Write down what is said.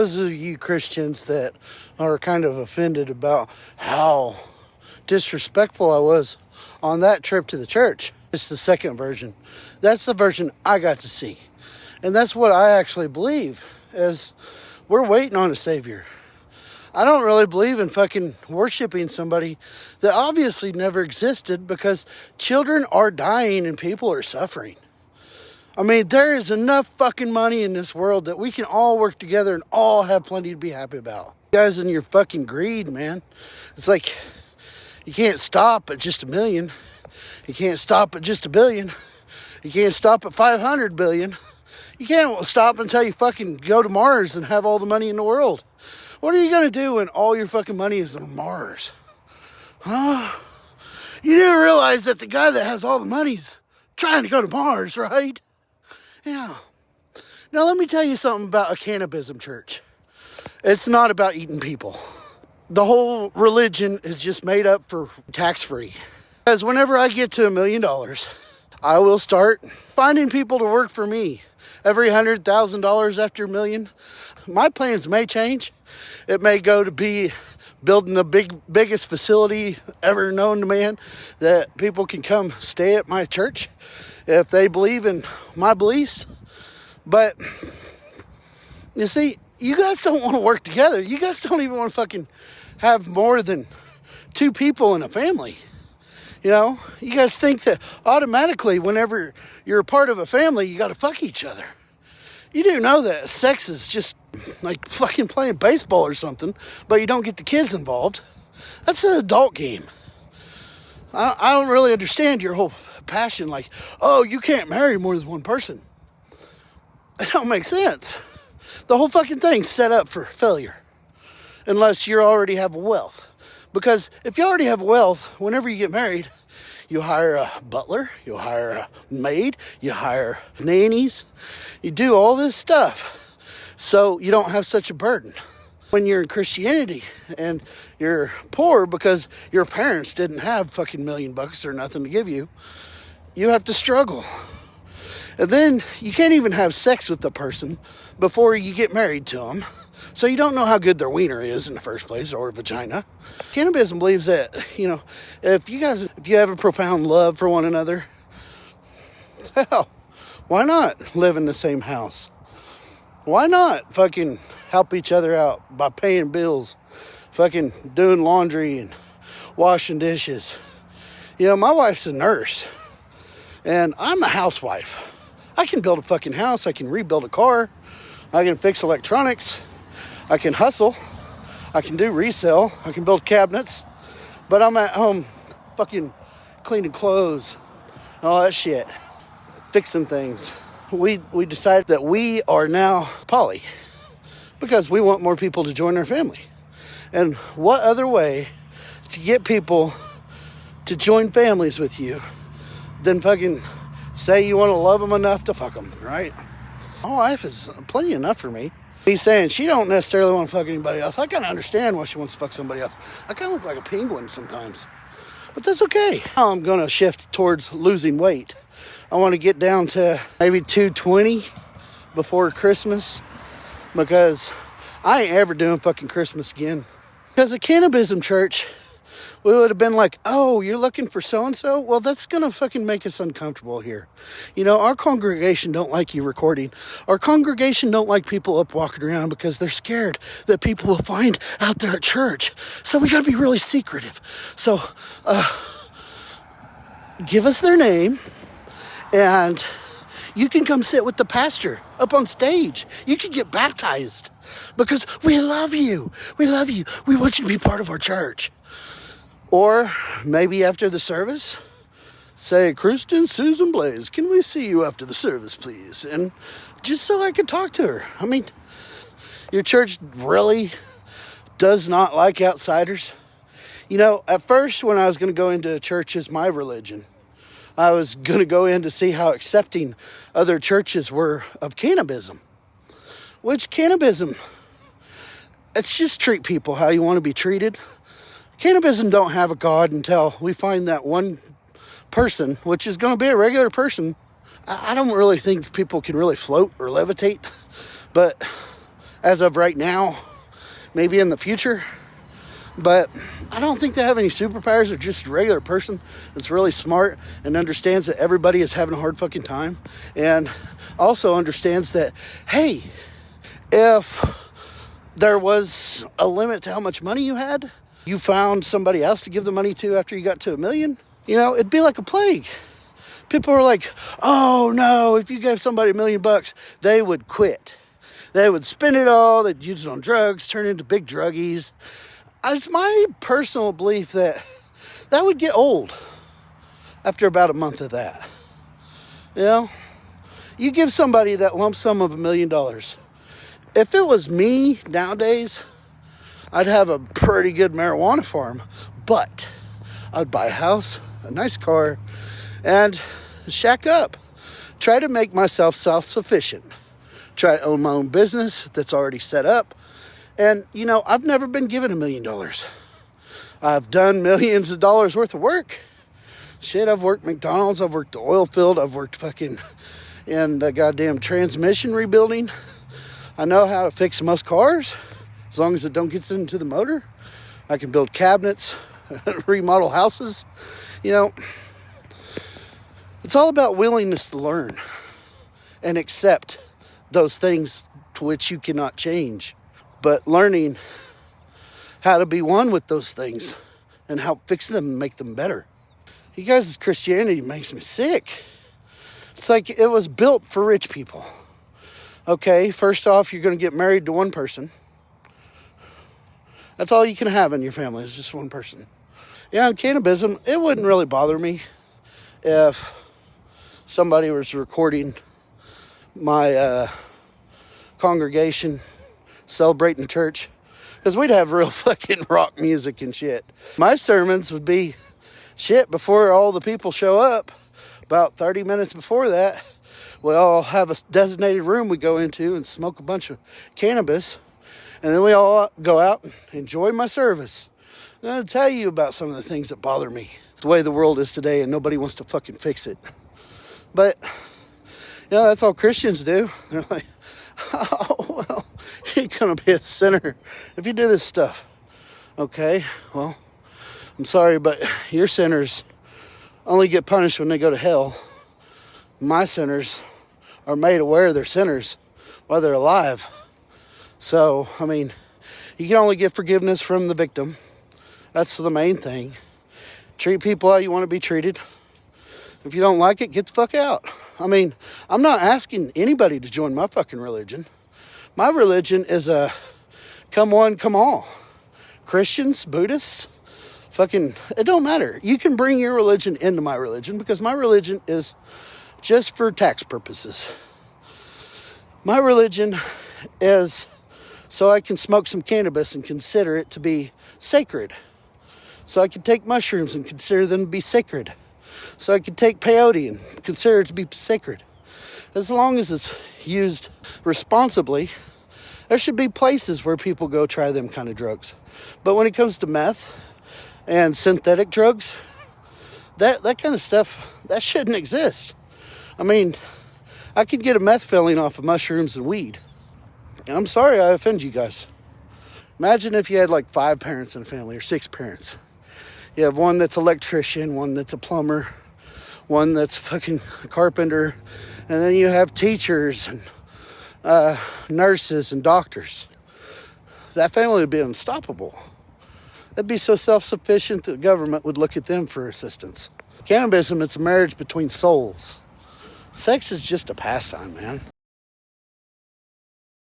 Those of you Christians that are kind of offended about how disrespectful I was on that trip to the church, it's the second version. That's the version I got to see. And that's what I actually believe, is we're waiting on a Savior. I don't really believe in fucking worshiping somebody that obviously never existed, because children are dying and people are suffering. I mean, there is enough fucking money in this world that we can all work together and all have plenty to be happy about. You guys and your fucking greed, man. It's like, you can't stop at just 1 million. You can't stop at just 1 billion. You can't stop at 500 billion. You can't stop until you fucking go to Mars and have all the money in the world. What are you going to do when all your fucking money is on Mars? Huh? You do realize that the guy that has all the money's trying to go to Mars, right? Yeah. Now let me tell you something about a cannabism church. It's not about eating people. The whole religion is just made up for tax-free. Because whenever I get to $1 million, I will start finding people to work for me. Every $100,000 after $1 million. My plans may change. It may go to be building the biggest facility ever known to man, that people can come stay at my church if they believe in my beliefs. But you see, you guys don't want to work together. You guys don't even want to fucking have more than 2 people in a family. You know, you guys think that automatically whenever you're a part of a family, you got to fuck each other. You do know that sex is just like fucking playing baseball or something, but you don't get the kids involved. That's an adult game. I don't really understand your whole passion, like, oh, you can't marry more than one person. It don't make sense. The whole fucking thing's set up for failure, unless you already have wealth. Because if you already have wealth, whenever you get married, you hire a butler, you hire a maid, you hire nannies, you do all this stuff so you don't have such a burden. When you're in Christianity and you're poor because your parents didn't have fucking $1 million or nothing to give you, you have to struggle. And then you can't even have sex with the person before you get married to them. So you don't know how good their wiener is in the first place, or vagina. Cannabism believes that, you know, if you have a profound love for one another, hell, why not live in the same house? Why not fucking help each other out by paying bills, fucking doing laundry and washing dishes? You know, my wife's a nurse and I'm a housewife. I can build a fucking house. I can rebuild a car. I can fix electronics. I can hustle. I can do resale. I can build cabinets. But I'm at home fucking cleaning clothes and all that shit. Fixing things. We decided that we are now poly because we want more people to join our family. And what other way to get people to join families with you than fucking say you want to love them enough to fuck them, right? My wife is plenty enough for me. He's saying she don't necessarily want to fuck anybody else. I kind of understand why she wants to fuck somebody else. I kind of look like a penguin sometimes. But that's okay. Now I'm going to shift towards losing weight. I want to get down to maybe 220 before Christmas, because I ain't ever doing fucking Christmas again. Because the cannabism church, we would have been like, oh, you're looking for so-and-so? Well, that's going to fucking make us uncomfortable here. You know, our congregation don't like you recording. Our congregation don't like people up walking around because they're scared that people will find out there at church. So we got to be really secretive. So, give us their name and you can come sit with the pastor up on stage. You can get baptized because we love you. We love you. We want you to be part of our church. Or maybe after the service, say, Kristen, Susan, Blaze, can we see you after the service, please? And just so I could talk to her. I mean, your church really does not like outsiders. You know, at first when I was going to go into a church as my religion, I was going to go in to see how accepting other churches were of cannabism. Which cannabism, it's just treat people how you want to be treated. Cannabism don't have a God until we find that one person, which is going to be a regular person. I don't really think people can really float or levitate, but as of right now, maybe in the future. But I don't think they have any superpowers. They're just a regular person that's really smart and understands that everybody is having a hard fucking time. And also understands that, hey, if there was a limit to how much money you had, you found somebody else to give the money to after you got to $1 million, it'd be like a plague. People are like, oh no, if you gave somebody $1 million, they would quit. They would spend it all. They'd use it on drugs, turn into big druggies. It's my personal belief that would get old after about a month of that. You give somebody that lump sum of $1 million. If it was me nowadays, I'd have a pretty good marijuana farm, but I'd buy a house, a nice car, and shack up. Try to make myself self-sufficient. Try to own my own business that's already set up. And, I've never been given $1 million. I've done millions of dollars worth of work. Shit, I've worked McDonald's, I've worked the oil field, I've worked fucking in the goddamn transmission rebuilding. I know how to fix most cars, as long as it don't get into the motor. I can build cabinets, remodel houses. It's all about willingness to learn and accept those things to which you cannot change. But learning how to be one with those things and how to fix them and make them better. You guys' Christianity makes me sick. It's like it was built for rich people. Okay, first off, you're going to get married to one person. That's all you can have in your family is just one person. Yeah, and cannabism, it wouldn't really bother me if somebody was recording my congregation celebrating church, because we'd have real fucking rock music and shit. My sermons would be shit before all the people show up. About 30 minutes before that, we all have a designated room we go into and smoke a bunch of cannabis, and then we all go out and enjoy my service. And I'll tell you about some of the things that bother me, the way the world is today, and nobody wants to fucking fix it. But that's all Christians do. They're like, oh, well, you're going to be a sinner if you do this stuff. Okay, well, I'm sorry, but your sinners only get punished when they go to hell. My sinners are made aware of their sinners while they're alive. So, you can only get forgiveness from the victim. That's the main thing. Treat people how you want to be treated. If you don't like it, get the fuck out. I'm not asking anybody to join my fucking religion. My religion is a come one, come all. Christians, Buddhists, fucking, it don't matter. You can bring your religion into my religion because my religion is just for tax purposes. My religion is so I can smoke some cannabis and consider it to be sacred. So I can take mushrooms and consider them to be sacred. So I can take peyote and consider it to be sacred. As long as it's used responsibly, there should be places where people go try them kind of drugs. But when it comes to meth and synthetic drugs, that kind of stuff, that shouldn't exist. I could get a meth filling off of mushrooms and weed. And I'm sorry I offend you guys. Imagine if you had like 5 parents in a family or 6 parents. You have one that's an electrician, one that's a plumber, one that's fucking a carpenter, and then you have teachers and nurses and doctors. That family would be unstoppable. They'd be so self-sufficient that the government would look at them for assistance. Cannabism, it's a marriage between souls. Sex is just a pastime, man.